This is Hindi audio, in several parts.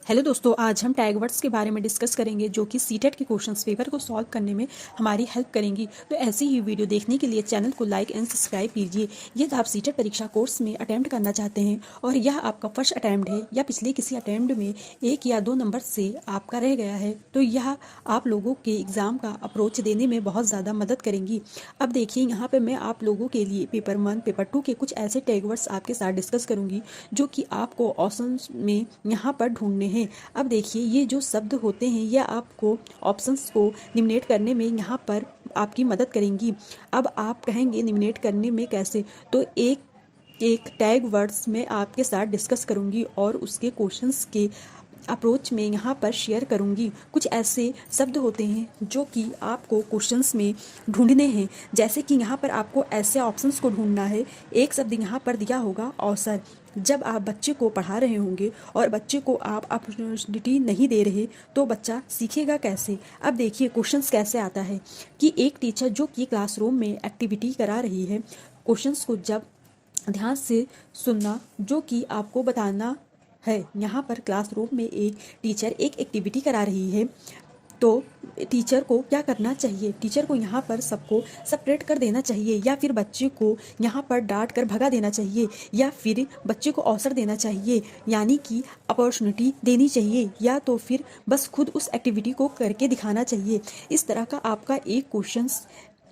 हेलो दोस्तों, आज हम टैग वर्ड्स के बारे में डिस्कस करेंगे जो कि सीटेट के क्वेश्चंस पेपर को सॉल्व करने में हमारी हेल्प करेंगी। तो ऐसी ही वीडियो देखने के लिए चैनल को लाइक एंड सब्सक्राइब कीजिए। यदि आप सीटेट परीक्षा कोर्स में अटेम्प्ट करना चाहते हैं और यह आपका फर्स्ट अटैम्प्ट है या पिछले किसी अटैम्प्ट में 1 या 2 नंबर से आपका रह गया है तो यह आप लोगों के एग्ज़ाम का अप्रोच देने में बहुत ज़्यादा मदद करेंगी। अब देखिए, यहाँ पर मैं आप लोगों के लिए पेपर 1, पेपर 2 के कुछ ऐसे टैग वर्ड्स आपके साथ डिस्कस करूँगी जो कि आपको ऑप्शंस में यहाँ पर ढूंढने हैं। अब देखिए, ये जो शब्द होते हैं यह आपको ऑप्शंस को निम्नलिखित करने में यहाँ पर आपकी मदद करेंगी। अब आप कहेंगे निम्नलिखित करने में कैसे, तो एक टैग वर्ड्स में आपके साथ डिस्कस करूँगी और उसके क्वेश्चंस के अप्रोच में यहाँ पर शेयर करूँगी। कुछ ऐसे शब्द होते हैं जो कि आपको क्वेश्चंस में ढूंढने हैं, जैसे कि यहाँ पर आपको ऐसे ऑप्शंस को ढूंढना है। एक शब्द यहाँ पर दिया होगा अवसर। जब आप बच्चे को पढ़ा रहे होंगे और बच्चे को आप अपॉर्चुनिटी नहीं दे रहे तो बच्चा सीखेगा कैसे। अब देखिए क्वेश्चंस कैसे आता है कि एक टीचर जो कि क्लासरूम में एक्टिविटी करा रही है, क्वेश्चंस को जब ध्यान से सुनना जो कि आपको बताना है। यहाँ पर क्लासरूम में एक टीचर एक एक्टिविटी करा रही है तो टीचर को क्या करना चाहिए, टीचर को यहाँ पर सबको सेपरेट कर देना चाहिए या फिर बच्चे को यहाँ पर डांट कर भगा देना चाहिए या फिर बच्चे को अवसर देना चाहिए, यानी कि अपॉर्चुनिटी देनी चाहिए, या तो फिर बस खुद उस एक्टिविटी को करके दिखाना चाहिए। इस तरह का आपका एक क्वेश्चंस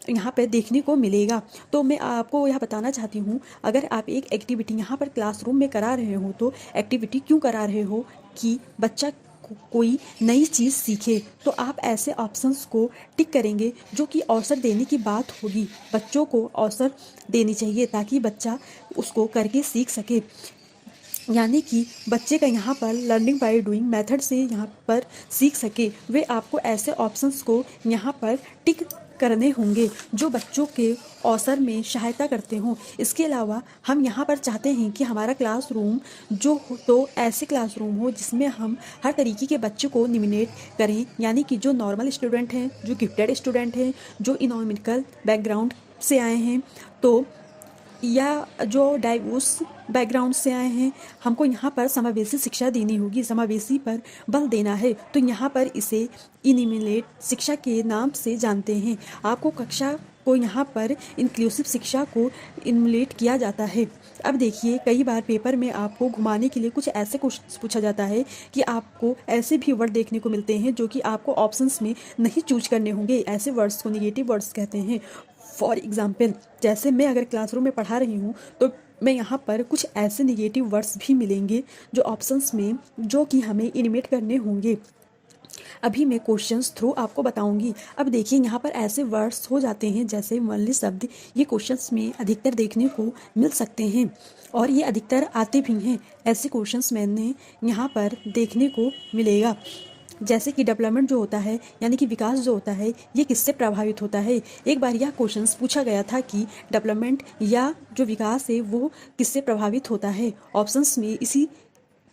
यहाँ पर देखने को मिलेगा। तो मैं आपको यह बताना चाहती हूँ, अगर आप एक एक्टिविटी यहाँ पर क्लासरूम में करा रहे हो तो एक्टिविटी क्यों करा रहे हो कि बच्चा कोई नई चीज़ सीखे। तो आप ऐसे ऑप्शंस को टिक करेंगे जो कि अवसर देने की बात होगी। बच्चों को अवसर देनी चाहिए ताकि बच्चा उसको करके सीख सके, यानी कि बच्चे का यहाँ पर लर्निंग बाय डूइंग मेथड से यहाँ पर सीख सके। वे आपको ऐसे ऑप्शंस को यहाँ पर टिक करने होंगे जो बच्चों के अवसर में सहायता करते हों। इसके अलावा हम यहाँ पर चाहते हैं कि हमारा क्लासरूम जो हो तो ऐसे क्लासरूम हो जिसमें हम हर तरीके के बच्चे को निमिनेट करें, यानी कि जो नॉर्मल स्टूडेंट हैं, जो गिफ्टेड स्टूडेंट हैं, जो इकोनॉमिकल बैकग्राउंड से आए हैं, तो या जो डाइवर्स बैकग्राउंड से आए हैं। हमको यहाँ पर समावेशी शिक्षा देनी होगी, समावेशी पर बल देना है। तो यहाँ पर इसे इनिमिलेट शिक्षा के नाम से जानते हैं। आपको कक्षा को यहाँ पर इंक्लूसिव शिक्षा को इनिमिलेट किया जाता है। अब देखिए, कई बार पेपर में आपको घुमाने के लिए कुछ ऐसे क्वेश्चन पूछा जाता है कि आपको ऐसे भी वर्ड देखने को मिलते हैं जो कि आपको ऑप्शंस में नहीं चूज करने होंगे। ऐसे वर्ड्स को निगेटिव वर्ड्स कहते हैं। फॉर एग्जाम्पल, जैसे मैं अगर क्लासरूम में पढ़ा रही हूँ तो मैं यहाँ पर कुछ ऐसे निगेटिव वर्ड्स भी मिलेंगे जो ऑप्शंस में जो कि हमें इनिमेट करने होंगे। अभी मैं क्वेश्चंस थ्रू आपको बताऊंगी। अब देखिए, यहाँ पर ऐसे वर्ड्स हो जाते हैं जैसे वनली शब्द। ये क्वेश्चंस में अधिकतर देखने को मिल सकते हैं और ये अधिकतर आते भी हैं। ऐसे क्वेश्चंस मैंने यहाँ पर देखने को मिलेगा, जैसे कि डेवलपमेंट जो होता है, यानी कि विकास जो होता है, ये किससे प्रभावित होता है। एक बार यह क्वेश्चन पूछा गया था कि डेवलपमेंट या जो विकास है वो किससे प्रभावित होता है। ऑप्शंस में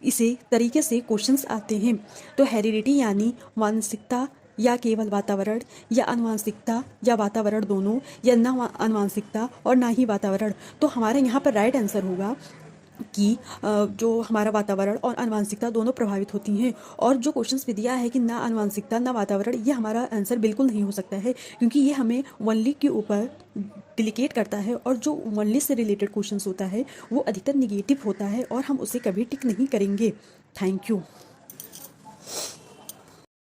इसी तरीके से क्वेश्चंस आते हैं। तो हेरिडिटी यानी वांशिकता या केवल वातावरण, या आनुवंशिकता या वातावरण दोनों, या ना आनुवंशिकता और ना ही वातावरण। तो हमारा यहाँ पर राइट आंसर होगा कि जो हमारा वातावरण और आनुवंशिकता दोनों प्रभावित होती हैं। और जो क्वेश्चंस में दिया है कि ना आनुवंशिकता ना वातावरण, ये हमारा आंसर बिल्कुल नहीं हो सकता है, क्योंकि ये हमें वनली के ऊपर डिलीकेट करता है और जो वनली से रिलेटेड क्वेश्चंस होता है वो अधिकतर निगेटिव होता है और हम उसे कभी टिक नहीं करेंगे। Thank you.